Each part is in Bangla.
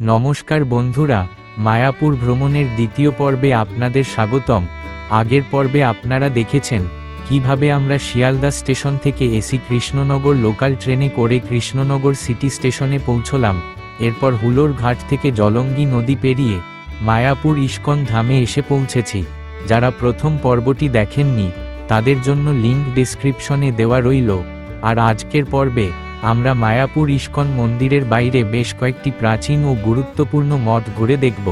নমস্কার বন্ধুরা, মায়াপুর ভ্রমণের দ্বিতীয় পর্বে আপনাদের স্বাগতম। আগের পর্বে আপনারা দেখেছেন কিভাবে আমরা শিয়ালদা স্টেশন থেকে এসি কৃষ্ণনগর লোকাল ট্রেনে করে কৃষ্ণনগর সিটি স্টেশনে পৌঁছলাম। এরপর হুলোর ঘাট থেকে জলঙ্গি নদী পেরিয়ে মায়াপুর ইস্কন ধামে এসে পৌঁছেছি। যারা প্রথম পর্বটি দেখেননি তাদের জন্য লিঙ্ক ডেসক্রিপশনে দেওয়া রইল। আর আজকের পর্বে আমরা মায়াপুর ইস্কন মন্দিরের বাইরে বেশ কয়েকটি প্রাচীন ও গুরুত্বপূর্ণ মঠ ঘুরে দেখব।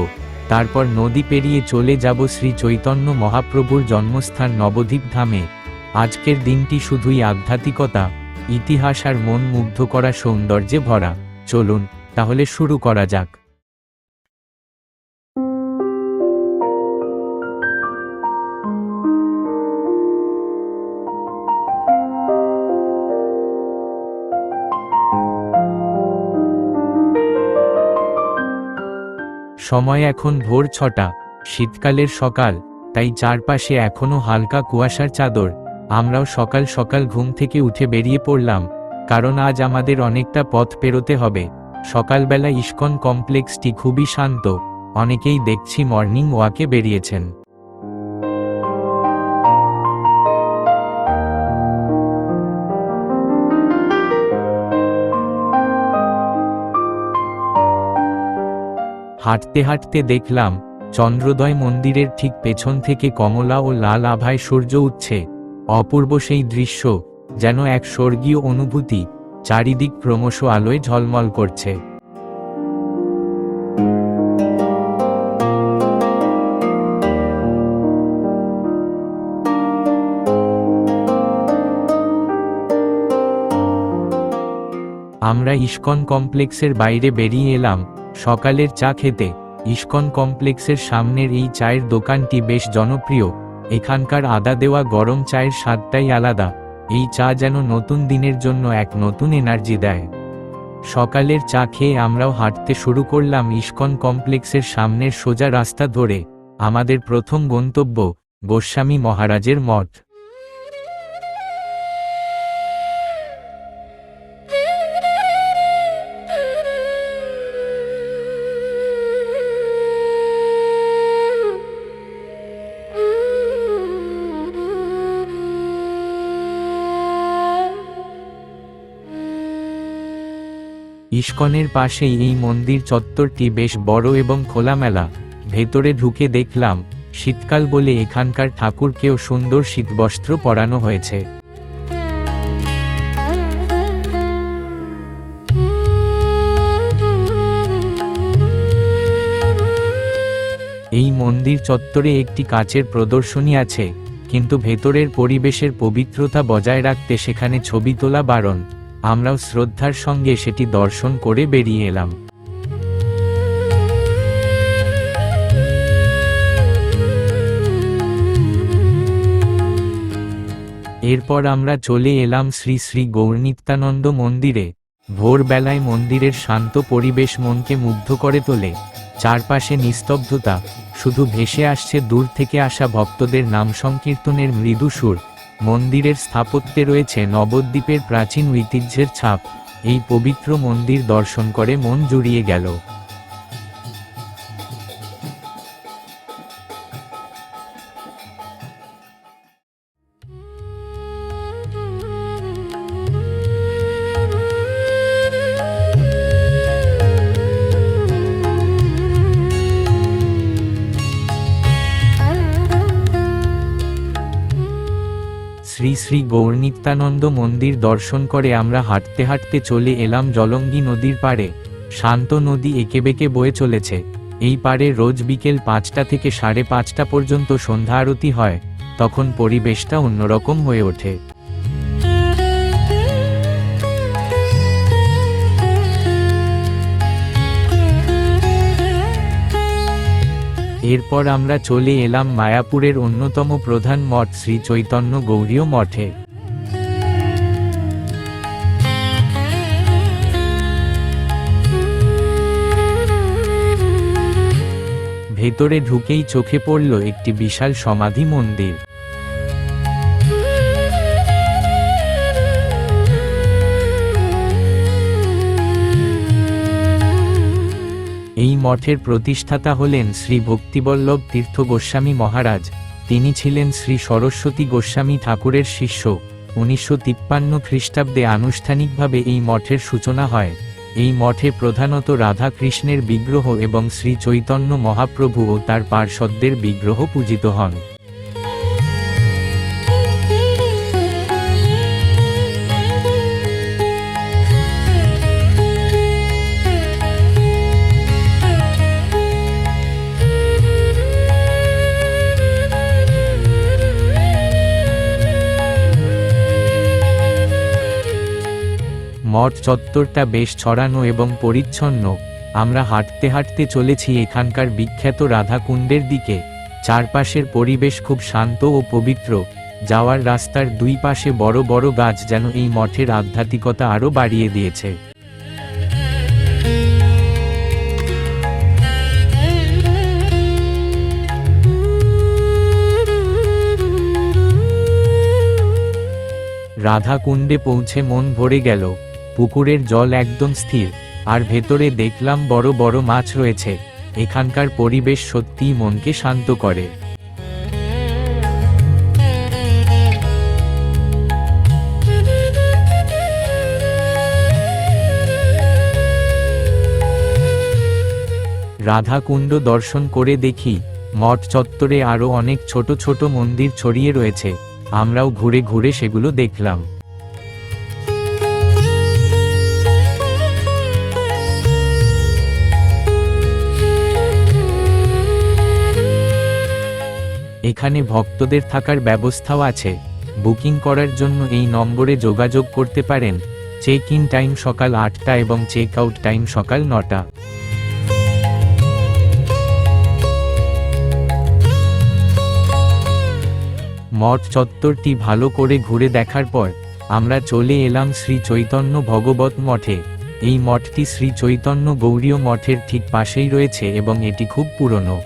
তারপর নদী পেরিয়ে চলে যাব শ্রী চৈতন্য মহাপ্রভুর জন্মস্থান নবদ্বীপ ধামে। আজকের দিনটি শুধুই আধ্যাত্মিকতা, ইতিহাস আর মন মুগ্ধ করা সৌন্দর্যে ভরা। চলুন তাহলে শুরু করা যাক। সময় এখন ভোর 6টা, শীতকালের সকাল, তাই চারপাশে এখনো হালকা কুয়াশার চাদর। আমরাও সকাল সকাল ঘুম থেকে উঠে বেরিয়ে পড়লাম, কারণ আজ আমাদের অনেকটা পথ পেরোতে হবে। সকালবেলা ইস্কন কমপ্লেক্সটি খুবই শান্ত, অনেকেই দেখছি মর্নিং ওয়াকে বেরিয়েছেন। হাঁটতে হাঁটতে দেখলাম চন্দ্রোদয় মন্দিরের ঠিক পেছন থেকে কমলা ও লাল আভায় সূর্য উঠছে। অপূর্ব সেই দৃশ্য, যেন এক স্বর্গীয় অনুভূতি। চারিদিক ক্রমশ আলোয় ঝলমল করছে। আমরা ইস্কন কমপ্লেক্সের বাইরে বেরিয়ে এলাম সকালের চা খেতে। ইস্কন কমপ্লেক্সের সামনের এই চায়ের দোকানটি বেশ জনপ্রিয়। এখানকার আদা দেওয়া গরম চায়ের স্বাদটাই আলাদা। এই চা যেন নতুন দিনের জন্য এক নতুন এনার্জি দেয়। সকালের চা খেয়ে আমরাও হাঁটতে শুরু করলাম ইস্কন কমপ্লেক্সের সামনের সোজা রাস্তা ধরে। আমাদের প্রথম গন্তব্য গোস্বামী মহারাজের মঠ। ইস্কনের পাশেই এই মন্দির চত্বরটি বেশ বড় এবং খোলামেলা। ভেতরে ঢুকে দেখলাম শীতকাল বলে এখানকার ঠাকুরকেও সুন্দর শীতবস্ত্র পরানো হয়েছে। এই মন্দির চত্বরে একটি কাচের প্রদর্শনী আছে, কিন্তু ভেতরের পরিবেশের পবিত্রতা বজায় রাখতে সেখানে ছবি তোলা বারণ। আমরাও শ্রদ্ধার সঙ্গে সেটি দর্শন করে বেরিয়ে এলাম। এরপর আমরা চলে এলাম শ্রী শ্রী গৌরনিত্যানন্দ মন্দিরে। ভোরবেলায় মন্দিরের শান্ত পরিবেশ মনকে মুগ্ধ করে তোলে। চারপাশে নিস্তব্ধতা, শুধু ভেসে আসছে দূর থেকে আসা ভক্তদের নাম সংকীর্তনের মৃদু সুর। মন্দিরের স্থাপত্যে রয়েছে নবদ্বীপের প্রাচীন ঐতিহ্যের ছাপ। এই পবিত্র মন্দির দর্শন করে মন জুড়িয়ে গেল। শ্রী শ্রী গৌরনিত্যানন্দ মন্দির দর্শন করে আমরা হাঁটতে হাঁটতে চলে এলাম জলঙ্গি নদীর পাড়ে। শান্ত নদী এঁকেবেঁকে বয়ে চলেছে। এই পাড়ে রোজ বিকেল 5টা থেকে 5:30 পর্যন্ত সন্ধ্যা আরতি হয়। তখন পরিবেশটা অন্যরকম হয়ে ওঠে। এরপর আমরা চলে এলাম মায়াপুরের অন্যতম প্রধান মঠ শ্রী চৈতন্য গৌড়ীয় মঠে। ভেতরে ঢুকেই চোখে পড়ল একটি বিশাল সমাধি মন্দির। এই মঠের প্রতিষ্ঠাতা হলেন শ্রী ভক্তিবল্লভ তীর্থ গোস্বামী মহারাজ। তিনি ছিলেন শ্রী সরস্বতী গোস্বামী ঠাকুরের শিষ্য। 1953 খ্রিস্টাব্দে আনুষ্ঠানিকভাবে এই মঠের সূচনা হয়। এই মঠে প্রধানত রাধা কৃষ্ণের বিগ্রহ এবং শ্রী চৈতন্য মহাপ্রভু ও তার পার্ষদদের বিগ্রহ পূজিত হন। মঠ চত্বরটা বেশ ছড়ানো এবং পরিচ্ছন্ন। আমরা হাঁটতে হাঁটতে চলেছি এখানকার বিখ্যাত রাধাকুণ্ডের দিকে। চারপাশের পরিবেশ খুব শান্ত ও পবিত্র। যাওয়ার রাস্তার দুই পাশে বড় বড় গাছ যেন এই মঠের আধ্যাত্মিকতা আরও বাড়িয়ে দিয়েছে। রাধাকুণ্ডে পৌঁছে মন ভরে গেল। পুকুরের জল একদম স্থির, আর ভেতরে দেখলাম বড় বড় মাছ রয়েছে। এখানকার পরিবেশ সত্যিই মনকে শান্ত করে। রাধাকুণ্ড দর্শন করে দেখি মঠ চত্বরে আরও অনেক ছোট ছোট মন্দির ছড়িয়ে রয়েছে। আমরাও ঘুরে ঘুরে সেগুলো দেখলাম। এখানে ভক্তদের থাকার ব্যবস্থাও আছে। বুকিং করার জন্য এই নম্বরে যোগাযোগ করতে পারেন। চেক ইন টাইম সকাল 8টা এবং চেক আউট টাইম সকাল 9টা। মঠ চত্বরটি ভালো করে ঘুরে দেখার পর আমরা চলে এলাম শ্রী চৈতন্য ভগবত মঠে। এই মঠটি শ্রী চৈতন্য গৌড়ীয় মঠের ঠিক পাশেই রয়েছে এবং এটি খুব পুরনো।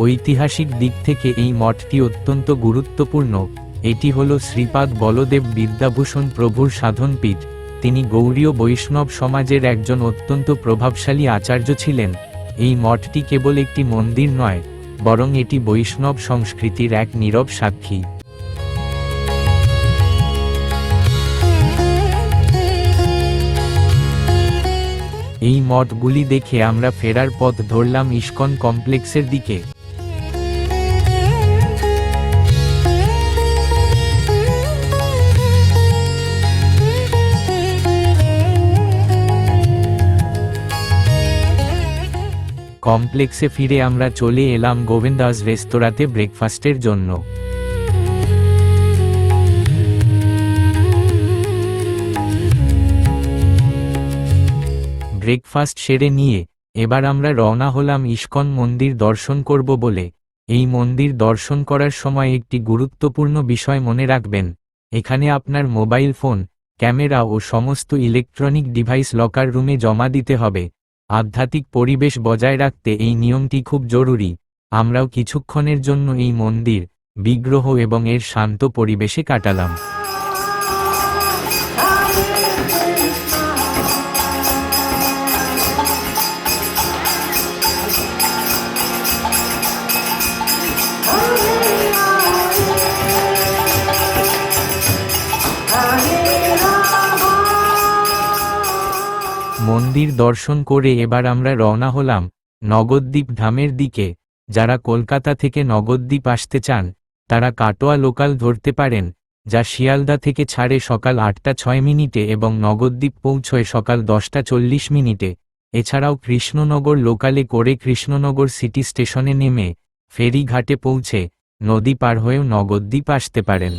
ঐতিহাসিক দিক থেকে এই মঠটি অত্যন্ত গুরুত্বপূর্ণ। এটি হল শ্রীপাদ বলদেব বিদ্যাভূষণ প্রভুর সাধনপীঠ। তিনি গৌড়ীয় বৈষ্ণব সমাজের একজন অত্যন্ত প্রভাবশালী আচার্য ছিলেন। এই মঠটি কেবল একটি মন্দির নয়, বরং এটি বৈষ্ণব সংস্কৃতির এক নীরব সাক্ষী। এই মঠগুলি দেখে আমরা ফেরার পথ ধরলাম ইস্কন কমপ্লেক্সের দিকে। কমপ্লেক্সে ফিরে আমরা চলে এলাম গোবিন্দাস রেস্তোরাঁতে ব্রেকফাস্টের জন্য। ব্রেকফাস্ট সেরে নিয়ে এবার আমরা রওনা হলাম ইস্কন মন্দির দর্শন করব বলে। এই মন্দির দর্শন করার সময় একটি গুরুত্বপূর্ণ বিষয় মনে রাখবেন। এখানে আপনার মোবাইল ফোন, ক্যামেরা ও সমস্ত ইলেকট্রনিক ডিভাইস লকার রুমে জমা দিতে হবে। আধ্যাত্মিক পরিবেশ বজায় রাখতে এই নিয়মটি খুব জরুরি। আমরাও কিছুক্ষণের জন্য এই মন্দির, বিগ্রহ এবং এর শান্ত পরিবেশে কাটালাম। মন্দির দর্শন করে এবার আমরা রওনা হলাম নগদ্বীপ ধামের দিকে। যারা কলকাতা থেকে নগদ্বীপ আসতে চান তারা কাটোয়া লোকাল ধরতে পারেন, যা শিয়ালদা থেকে ছাড়ে সকাল 8টা 6 এবং নগদ্বীপ পৌঁছয় সকাল 10টা 40। এছাড়াও কৃষ্ণনগর লোকালে করে কৃষ্ণনগর সিটি স্টেশনে নেমে ফেরি ঘাটে পৌঁছে নদী পার হয়েও নগদ্বীপ আসতে পারেন।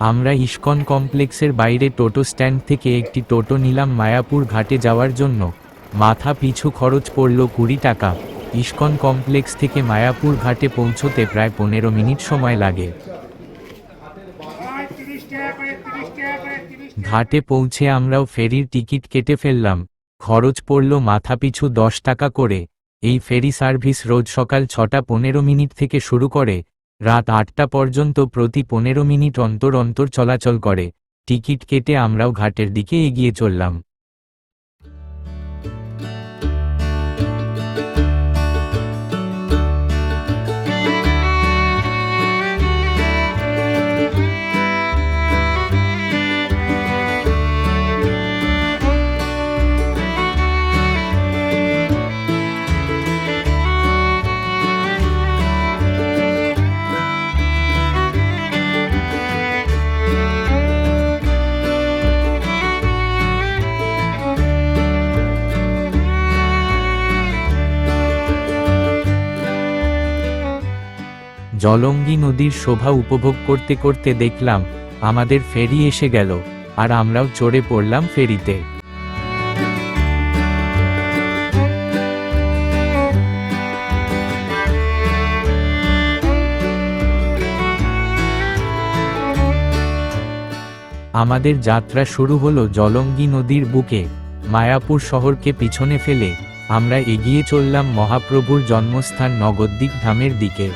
আমরা ইস্কন কমপ্লেক্সের বাইরে টোটো স্ট্যান্ড থেকে একটি টোটো নিলাম মায়াপুর ঘাটে যাওয়ার জন্য। মাথা পিছু খরচ পড়ল 20 টাকা। ইস্কন কমপ্লেক্স থেকে মায়াপুর ঘাটে পৌঁছতে প্রায় 15 মিনিট সময় লাগে। ঘাটে পৌঁছে আমরাও ফেরির টিকিট কেটে ফেললাম। খরচ পড়ল মাথাপিছু 10 টাকা করে। এই ফেরি সার্ভিস রোজ সকাল 6:15 থেকে শুরু করে রাত 8টা পর্যন্ত প্রতি 15 মিনিট অন্তর অন্তর চলাচল করে। টিকিট কেটে আমরাও ঘাটের দিকে এগিয়ে চললাম। জলঙ্গি নদীর শোভা উপভোগ করতে করতে দেখলাম আমাদের ফেরি এসে গেল, আর আমরাও চড়ে পড়লাম ফেরিতে। আমাদের যাত্রা শুরু হলো জলঙ্গি নদীর বুকে। মায়াপুর শহরকে পিছনে ফেলে আমরা এগিয়ে চললাম মহাপ্রভুর জন্মস্থান নগদ্বীপ ধামের দিকে।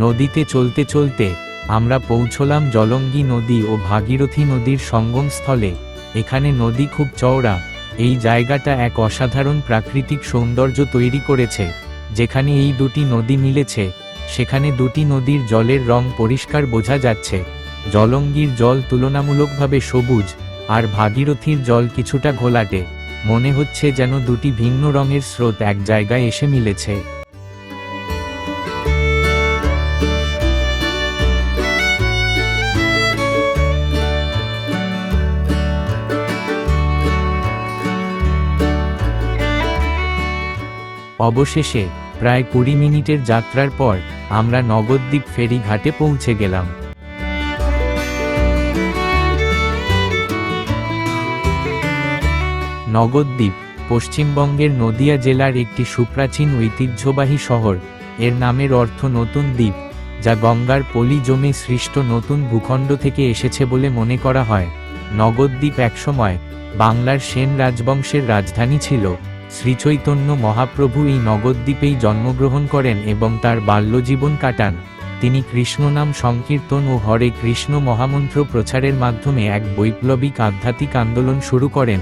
নদীতে চলতে চলতে আমরা পৌঁছলাম জলঙ্গি নদী ও ভাগীরথী নদীর সঙ্গমস্থলে। এখানে নদী খুব চওড়া। এই জায়গাটা এক অসাধারণ প্রাকৃতিক সৌন্দর্য তৈরি করেছে। যেখানে এই দুটি নদী মিলেছে সেখানে দুটি নদীর জলের রং পরিষ্কার বোঝা যাচ্ছে। জলঙ্গির জল তুলনামূলকভাবে সবুজ, আর ভাগীরথীর জল কিছুটা ঘোলাটে। মনে হচ্ছে যেন দুটি ভিন্ন রঙের স্রোত এক জায়গায় এসে মিলেছে। অবশেষে প্রায় 20 মিনিটের যাত্রার পর আমরা নগদ্বীপ ফেরি ঘাটে পৌঁছে গেলাম। নগদ্বীপ পশ্চিমবঙ্গের নদিয়া জেলার একটি সুপ্রাচীন ঐতিহ্যবাহী শহর। এর নামের অর্থ নতুন দ্বীপ, যা গঙ্গার পলি জমে সৃষ্ট নতুন ভূখণ্ড থেকে এসেছে বলে মনে করা হয়। নগদ্বীপ একসময় বাংলার সেন রাজবংশের রাজধানী ছিল। শ্রীচৈতন্য মহাপ্রভু এই নগদ্বীপেই জন্মগ্রহণ করেন এবং তার বাল্যজীবন কাটান। তিনি কৃষ্ণনাম সংকীর্তন ও হরে কৃষ্ণ মহামন্ত্র প্রচারের মাধ্যমে এক বৈপ্লবিক আধ্যাত্মিক আন্দোলন শুরু করেন,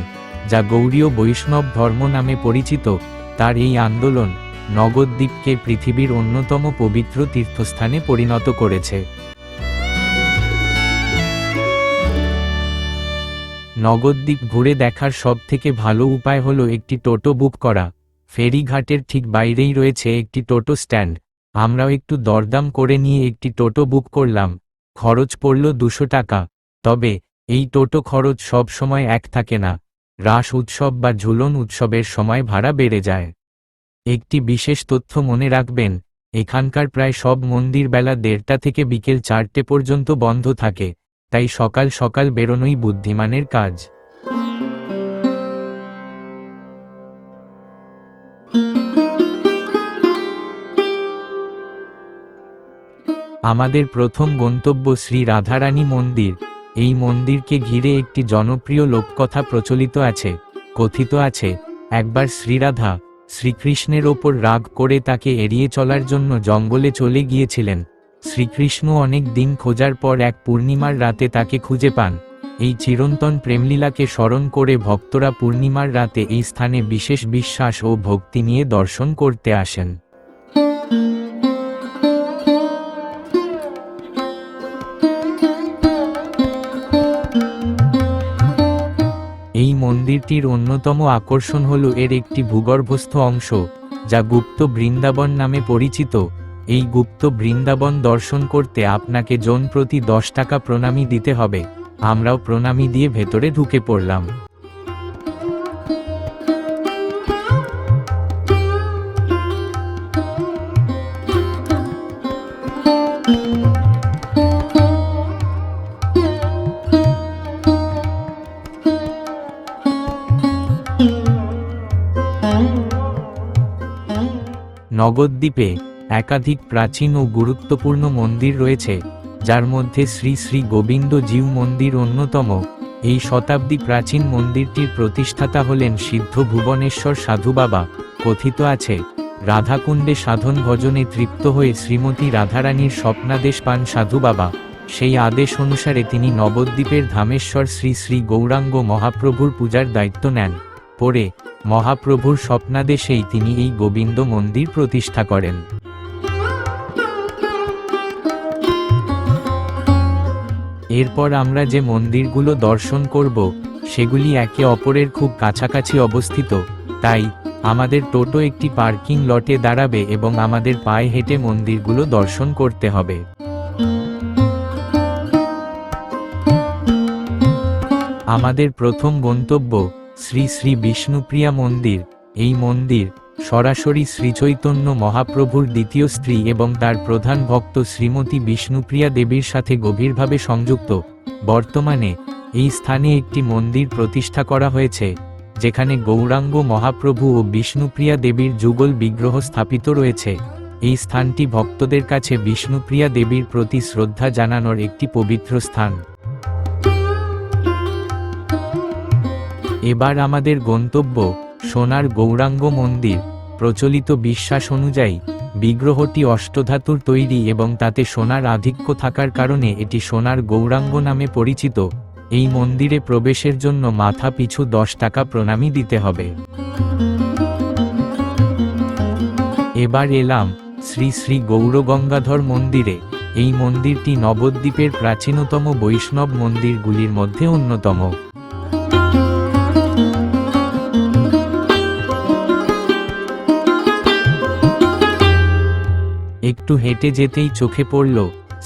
যা গৌড়ীয় বৈষ্ণব ধর্ম নামে পরিচিত। তার এই আন্দোলন নগদ্বীপকে পৃথিবীর অন্যতম পবিত্র তীর্থস্থানে পরিণত করেছে। নগদ্বীপ ঘুরে দেখার সবথেকে ভালো উপায় হলো একটি টোটো বুক করা। ফেরিঘাটের ঠিক বাইরেই রয়েছে একটি টোটো স্ট্যান্ড। আমরাও একটু দরদাম করে নিয়ে একটি টোটো বুক করলাম। খরচ পড়ল 200 টাকা। তবে এই টোটো খরচ সব সময় এক থাকে না। রাস উৎসব বা ঝুলন উৎসবের সময় ভাড়া বেড়ে যায়। একটি বিশেষ তথ্য মনে রাখবেন, এখানকার প্রায় সব মন্দির বেলা 1:30 থেকে বিকেল 4টে পর্যন্ত বন্ধ থাকে, তাই সকাল সকাল বেরোনোই বুদ্ধিমানের কাজ। আমাদের প্রথম গন্তব্য শ্রী রাধারানী মন্দির। এই মন্দিরকে ঘিরে একটি জনপ্রিয় লোককথা প্রচলিত আছে। কথিত আছে, একবার শ্রীরাধা শ্রীকৃষ্ণের ওপর রাগ করে তাকে এড়িয়ে চলার জন্য জঙ্গলে চলে গিয়েছিলেন। শ্রীকৃষ্ণ অনেক দিন খোঁজার পর এক পূর্ণিমার রাতে তাকে খুঁজে পান। এই চিরন্তন প্রেমলীলাকে স্মরণ করে ভক্তরা পূর্ণিমার রাতে এই স্থানে বিশেষ বিশ্বাস ও ভক্তি নিয়ে দর্শন করতে আসেন। এই মন্দিরটির অন্যতম আকর্ষণ হল এর একটি ভূগর্ভস্থ অংশ, যা গুপ্ত বৃন্দাবন নামে পরিচিত। এই গুপ্ত বৃন্দাবন দর্শন করতে আপনাকে জন প্রতি 10 টাকা প্রণামী দিতে হবে। আমরাও প্রণামী দিয়ে ভেতরে ঢুকে পড়লাম। নবদ্বীপে একাধিক প্রাচীন ও গুরুত্বপূর্ণ মন্দির রয়েছে, যার মধ্যে শ্রী শ্রী গোবিন্দ জিউ মন্দির অন্যতম। এই শতাব্দী প্রাচীন মন্দিরটির প্রতিষ্ঠাতা হলেন সিদ্ধ ভুবনেশ্বর সাধু বাবা। কথিত আছে, রাধাকুণ্ডে সাধন ভজনে তৃপ্ত হয়ে শ্রীমতী রাধারানীর স্বপ্নাদেশ পান সাধু বাবা। সেই আদেশ অনুসারে তিনি নবদ্বীপের ধামেশ্বর শ্রী শ্রী গৌরাঙ্গ মহাপ্রভুর পূজার দায়িত্ব নেন। পরে মহাপ্রভুর স্বপ্নাদেশেই তিনি এই গোবিন্দ মন্দির প্রতিষ্ঠা করেন। এরপর আমরা যে মন্দিরগুলো দর্শন করব, সেগুলি একে অপরের খুব কাছাকাছি অবস্থিত, তাই আমাদের টোটো একটি পার্কিং লটে দাঁড়াবে এবং আমাদের পায়ে হেঁটে মন্দিরগুলো দর্শন করতে হবে। আমাদের প্রথম গন্তব্য শ্রী শ্রী বিষ্ণুপ্রিয়া মন্দির। এই মন্দির সরাসরি শ্রীচৈতন্য মহাপ্রভুর দ্বিতীয় স্ত্রী এবং তার প্রধান ভক্ত শ্রীমতী বিষ্ণুপ্রিয়া দেবীর সাথে গভীরভাবে সংযুক্ত। বর্তমানে এই স্থানে একটি মন্দির প্রতিষ্ঠা করা হয়েছে, যেখানে গৌরাঙ্গ মহাপ্রভু ও বিষ্ণুপ্রিয়া দেবীর যুগল বিগ্রহ স্থাপিত রয়েছে। এই স্থানটি ভক্তদের কাছে বিষ্ণুপ্রিয়া দেবীর প্রতি শ্রদ্ধা জানানোর একটি পবিত্র স্থান। এবার আমাদের গন্তব্য সোনার গৌরাঙ্গ মন্দির। প্রচলিত বিশ্বাস অনুযায়ী বিগ্রহটি অষ্টধাতুর তৈরি এবং তাতে সোনার আধিক্য থাকার কারণে এটি সোনার গৌরাঙ্গ নামে পরিচিত। এই মন্দিরে প্রবেশের জন্য মাথা পিছু 10 টাকা প্রণামী দিতে হবে। এবার এলাম শ্রী শ্রী গৌরগঙ্গাধর মন্দিরে। এই মন্দিরটি নবদ্বীপের প্রাচীনতম বৈষ্ণব মন্দিরগুলির মধ্যে অন্যতম। একটু হেঁটে যেতেই চোখে পড়ল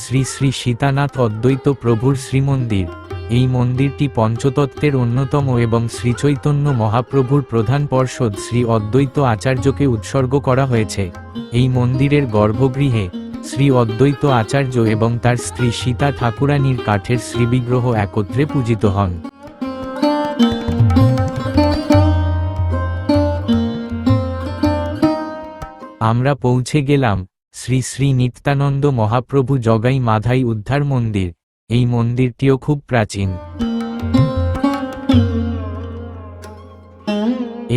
শ্রী শ্রী সীতানাথ অদ্বৈত প্রভুর শ্রীমন্দির। এই মন্দিরটি পঞ্চতত্ত্বের অন্যতম এবং শ্রীচৈতন্য মহাপ্রভুর প্রধান পার্ষদ শ্রী অদ্বৈত আচার্যকে উৎসর্গ করা হয়েছে। এই মন্দিরের গর্ভগৃহে শ্রী অদ্বৈত আচার্য এবং তার স্ত্রী সীতা ঠাকুরানীর কাঠের শ্রীবিগ্রহ একত্রে পূজিত হন। আমরা পৌঁছে গেলাম শ্রী শ্রী নিত্যানন্দ মহাপ্রভু জগাই মাধাই উদ্ধার মন্দির। এই মন্দিরটিও খুব প্রাচীন।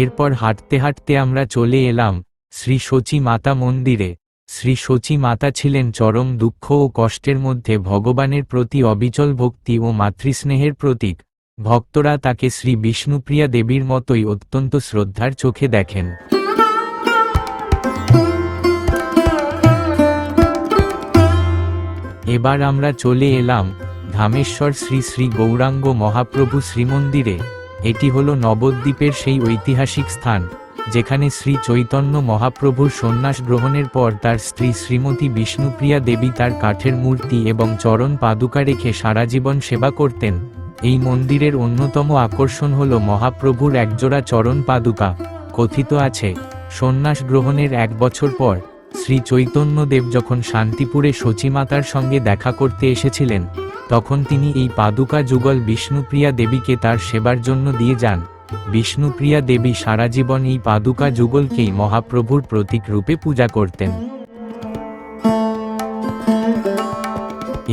এরপর হাঁটতে হাঁটতে আমরা চলে এলাম শ্রী শচী মাতা মন্দিরে। শ্রী শচী মাতা ছিলেন চরম দুঃখ ও কষ্টের মধ্যে ভগবানের প্রতি অবিচল ভক্তি ও মাতৃস্নেহের প্রতীক। ভক্তরা তাকে শ্রী বিষ্ণুপ্রিয়া দেবীর মতোই অত্যন্ত শ্রদ্ধার চোখে দেখেন। এবার আমরা চলে এলাম ধামেশ্বর শ্রী শ্রী গৌরাঙ্গ মহাপ্রভু শ্রীমন্দিরে। এটি হল নবদ্বীপের সেই ঐতিহাসিক স্থান, যেখানে শ্রী চৈতন্য মহাপ্রভুর সন্ন্যাস গ্রহণের পর তার স্ত্রী শ্রীমতী বিষ্ণুপ্রিয়া দেবী তার কাঠের মূর্তি এবং চরণ পাদুকা রেখে সারা জীবন সেবা করতেন। এই মন্দিরের অন্যতম আকর্ষণ হল মহাপ্রভুর একজোড়া চরণ পাদুকা। কথিত আছে, সন্ন্যাস গ্রহণের 1 বছর পর শ্রী চৈতন্যদেব যখন শান্তিপুরে শচীমাতার সঙ্গে দেখা করতে এসেছিলেন, তখন তিনি এই পাদুকা যুগল বিষ্ণুপ্রিয়া দেবীকে তার সেবার জন্য দিয়ে যান। বিষ্ণুপ্রিয়া দেবী সারা জীবন এই পাদুকা যুগলকেই মহাপ্রভুর প্রতীক রূপে পূজা করতেন।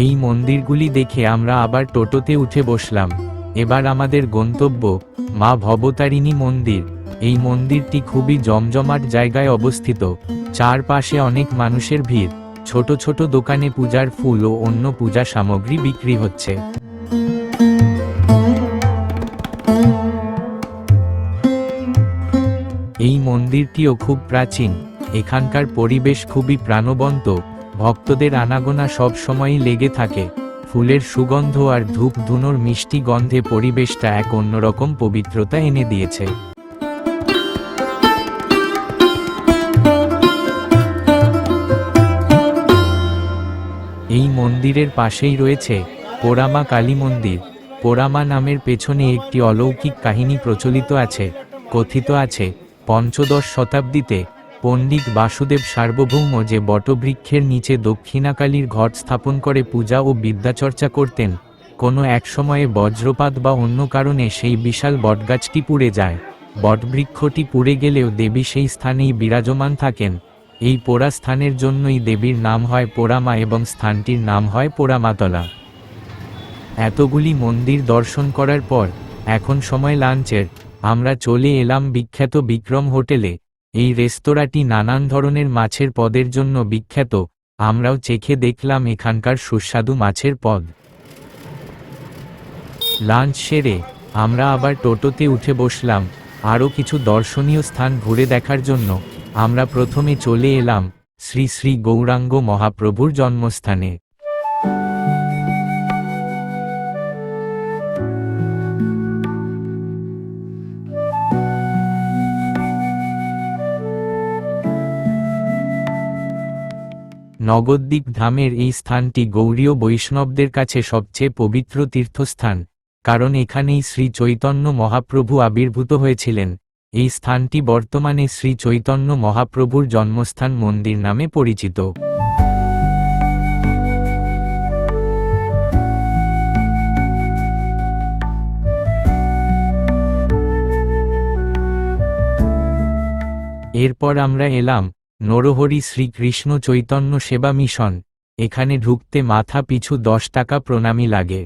এই মন্দিরগুলি দেখে আমরা আবার টোটোতে উঠে বসলাম। এবার আমাদের গন্তব্য মা ভবতারিণী মন্দির। এই মন্দিরটি খুবই জমজমাট জায়গায় অবস্থিত। চারপাশে অনেক মানুষের ভিড়। ছোট ছোট দোকানে পূজার ফুল ও অন্য পূজা সামগ্রী বিক্রি হচ্ছে। এই মন্দিরটিও খুব প্রাচীন। এখানকার পরিবেশ খুবই প্রাণবন্ত। ভক্তদের আনাগোনা সব সময়ই লেগে থাকে। ফুলের সুগন্ধ আর ধূপ ধুনোর মিষ্টি গন্ধে পরিবেশটা এক অন্যরকম পবিত্রতা এনে দিয়েছে। এই মন্দিরের পাশেই রয়েছে পোড়ামা কালী মন্দির। পোড়ামা নামের পেছনে একটি অলৌকিক কাহিনী প্রচলিত আছে। কথিত আছে, পঞ্চদশ শতাব্দীতে পণ্ডিত বাসুদেব সার্বভৌম যে বটবৃক্ষের নিচে দক্ষিণাকালীর ঘট স্থাপন করে পূজা ও বিদ্যাচর্চা করতেন, কোনো এক সময়ে বজ্রপাত বা অন্য কারণে সেই বিশাল বটগাছটি পুড়ে যায়। বটবৃক্ষটি পুড়ে গেলেও দেবী সেই স্থানেই বিরাজমান থাকেন। এই পোড়া স্থানের জন্যই দেবীর নাম হয় পোড়ামা এবং স্থানটির নাম হয় পোড়ামাতলা। এতগুলি মন্দির দর্শন করার পর এখন সময় লাঞ্চের। আমরা চলে এলাম বিখ্যাত বিক্রম হোটেলে। এই রেস্তোরাঁটি নানান ধরনের মাছের পদের জন্য বিখ্যাত। আমরাও চেখে দেখলাম এখানকার সুস্বাদু মাছের পদ। লাঞ্চ সেরে আমরা আবার টোটোতে উঠে বসলাম আরও কিছু দর্শনীয় স্থান ঘুরে দেখার জন্য। আমরা প্রথমে চলে এলাম শ্রী শ্রী গৌরাঙ্গ মহাপ্রভুর জন্মস্থানে। নবদ্বীপ ধামের এই স্থানটি গৌড়ীয় বৈষ্ণবদের কাছে সবচেয়ে পবিত্র তীর্থস্থান, কারণ এখানেই শ্রী চৈতন্য মহাপ্রভু আবির্ভূত হয়েছিলেন। এই স্থানটি বর্তমানে শ্রী চৈতন্য মহাপ্রভুর জন্মস্থান মন্দির নামে পরিচিত। এরপর আমরা এলাম নরহরি শ্রীকৃষ্ণ চৈতন্য সেবা মিশন। এখানে ঢুকতে মাথা পিছু 10 টাকা প্রণামী লাগে।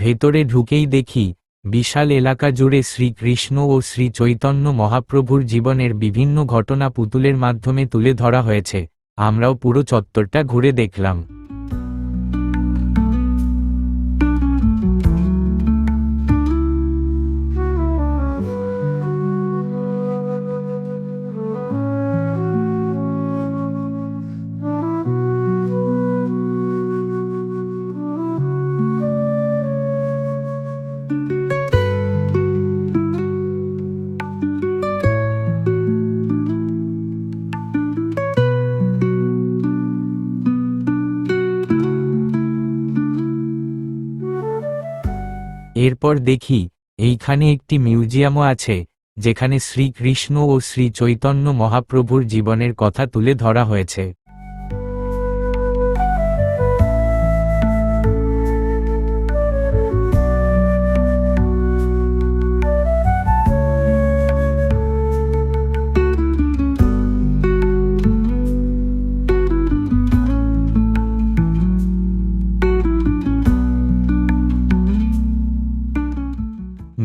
ভেতরে ঢুকেই দেখি বিশাল এলাকা জুড়ে শ্রীকৃষ্ণ ও শ্রী চৈতন্য মহাপ্রভুর জীবনের বিভিন্ন ঘটনা পুতুলের মাধ্যমে তুলে ধরা হয়েছে। আমরাও পুরো চত্বরটা ঘুরে দেখলাম। এরপর দেখি এইখানে একটি মিউজিয়ামও আছে, যেখানে শ্রীকৃষ্ণ ও শ্রী চৈতন্য মহাপ্রভুর জীবনের কথা তুলে ধরা হয়েছে।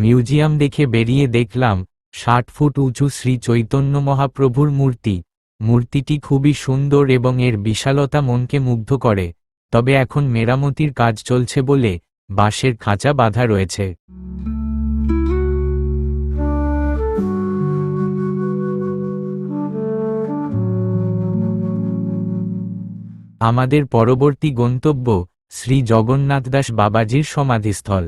মিউজিয়াম দেখে বেরিয়ে দেখলাম 60 ফুট উঁচু শ্রী চৈতন্য মহাপ্রভুর মূর্তি। মূর্তিটি খুবই সুন্দর এবং এর বিশালতা মনকে মুগ্ধ করে। তবে এখন মেরামতির কাজ চলছে বলে বাঁশের খাঁচা বাঁধা রয়েছে। আমাদের পরবর্তী গন্তব্য শ্রী জগন্নাথদাস বাবাজির সমাধিস্থল।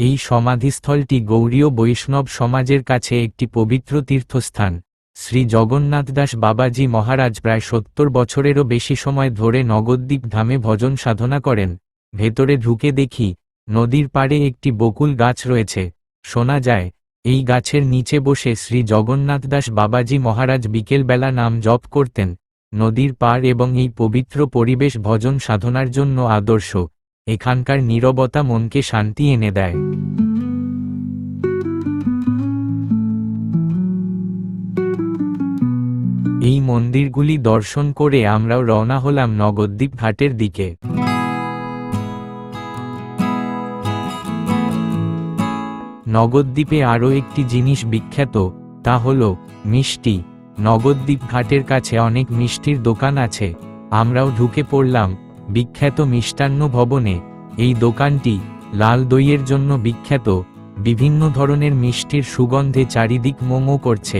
এই সমাধিস্থলটি গৌড়ীয় বৈষ্ণব সমাজের কাছে একটি পবিত্র তীর্থস্থান। শ্রী জগন্নাথদাস বাবাজি মহারাজ প্রায় 70 বছরেরও বেশি সময় ধরে নবদ্বীপ ধামে ভজন সাধনা করেন। ভেতরে ঢুকে দেখি নদীর পাড়ে একটি বকুল গাছ রয়েছে। শোনা যায় এই গাছের নিচে বসে শ্রী জগন্নাথদাস বাবাজি মহারাজ বিকেলবেলা নাম জপ করতেন। নদীর পাড় এবং এই পবিত্র পরিবেশ ভজন সাধনার জন্য আদর্শ। এখানকার নীরবতা মনকে শান্তি এনে দেয়। এই মন্দিরগুলি দর্শন করে আমরাও রওনা হলাম নবদ্বীপ ঘাটের দিকে। নবদ্বীপে আরও একটি জিনিস বিখ্যাত, তা হল মিষ্টি। নবদ্বীপ ঘাটের কাছে অনেক মিষ্টির দোকান আছে। আমরাও ঢুকে পড়লাম বিখ্যাত মিষ্টান্ন ভবনে। এই দোকানটি লাল দইয়ের জন্য বিখ্যাত। বিভিন্ন ধরনের মিষ্টির সুগন্ধে চারিদিক মোমো করছে।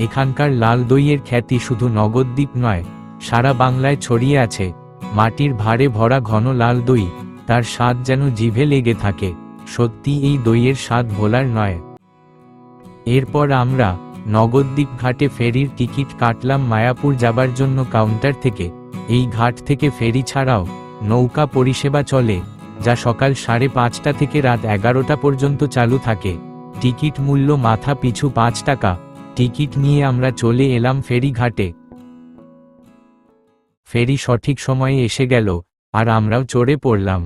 এখানকার লাল দইয়ের খ্যাতি শুধু নবদ্বীপ নয়, সারা বাংলায় ছড়িয়ে আছে। মাটির ভাঁড়ে ভরা ঘন লাল দই, তার স্বাদ যেন জিভে লেগে থাকে। সত্যি এই দইয়ের স্বাদ ভোলার নয়। এরপর আমরা নবদ্বীপ ঘাটে ফেরির টিকিট কাটলাম মায়াপুর যাবার জন্য কাউন্টার থেকে। এই ঘাট থেকে ফেরি ছাড়াও নৌকা পরিষেবা চলে, যা সকাল 5:30 থেকে রাত 11টা পর্যন্ত চালু থাকে। টিকিট মূল্য মাথা পিছু 5 টাকা। টিকিট নিয়ে আমরা চলে এলাম ফেরি ঘাটে। ফেরি সঠিক সময়ে এসে গেল, আর আমরাও চড়ে পড়লাম।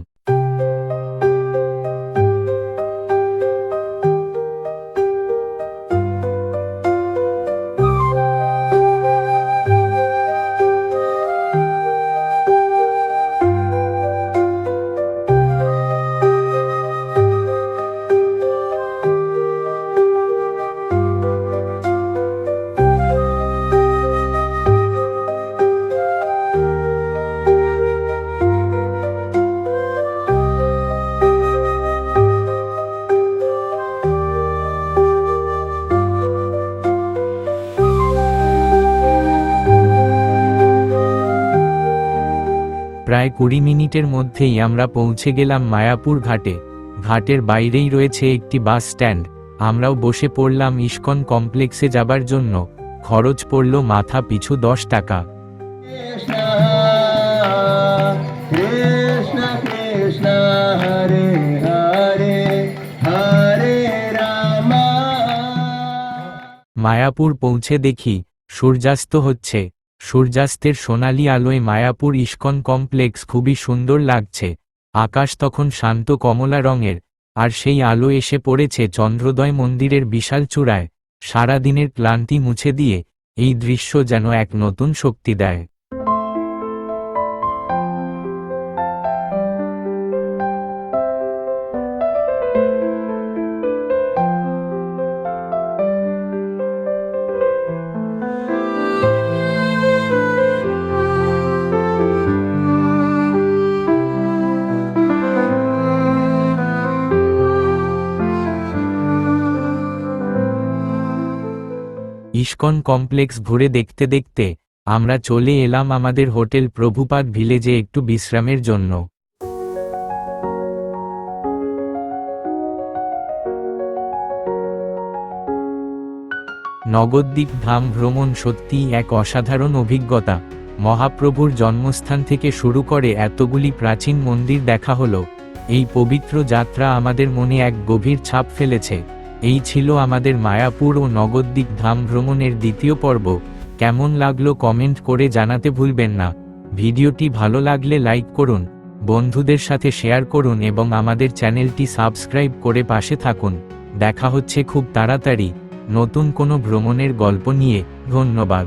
প্রায় 20 মিনিটের মধ্যেই আমরা পৌঁছে গেলাম মায়াপুর ঘাটে। ঘাটের বাইরেই রয়েছে একটি বাস স্ট্যান্ড। আমরাও বসে পড়লাম ইস্কন কমপ্লেক্সে যাবার জন্য। খরচ পড়ল মাথা পিছু 10 টাকা। কৃষ্ণ কৃষ্ণ হরে হরে হরে রাম। মায়াপুর পৌঁছে দেখি সূর্যাস্ত হচ্ছে। সূর্যাস্তের সোনালি আলোয় মায়াপুর ইস্কন কমপ্লেক্স খুবই সুন্দর লাগছে। আকাশ তখন শান্ত কমলা রঙের, আর সেই আলো এসে পড়েছে চন্দ্রোদয় মন্দিরের বিশাল চূড়ায়। সারা দিনের ক্লান্তি মুছে দিয়ে এই দৃশ্য যেন এক নতুন শক্তি দেয়। ইস্কন কমপ্লেক্স ঘুরে দেখতে দেখতে আমরা চলে এলাম আমাদের হোটেল প্রভুপাদ ভিলেজে একটু বিশ্রামের জন্য। নবদ্বীপ ধাম ভ্রমণ সত্যিই এক অসাধারণ অভিজ্ঞতা। মহাপ্রভুর জন্মস্থান থেকে শুরু করে এতগুলি প্রাচীন মন্দির দেখা হলো। এই পবিত্র যাত্রা আমাদের মনে এক গভীর ছাপ ফেলেছে। এই ছিল আমাদের মায়াপুর ও নবদ্বীপ ধাম ভ্রমণের দ্বিতীয় পর্ব। কেমন লাগলো কমেন্ট করে জানাতে ভুলবেন না। ভিডিওটি ভালো লাগলে লাইক করুন, বন্ধুদের সাথে শেয়ার করুন এবং আমাদের চ্যানেলটি সাবস্ক্রাইব করে পাশে থাকুন। দেখা হচ্ছে খুব তাড়াতাড়ি নতুন কোনো ভ্রমণের গল্প নিয়ে। ধন্যবাদ।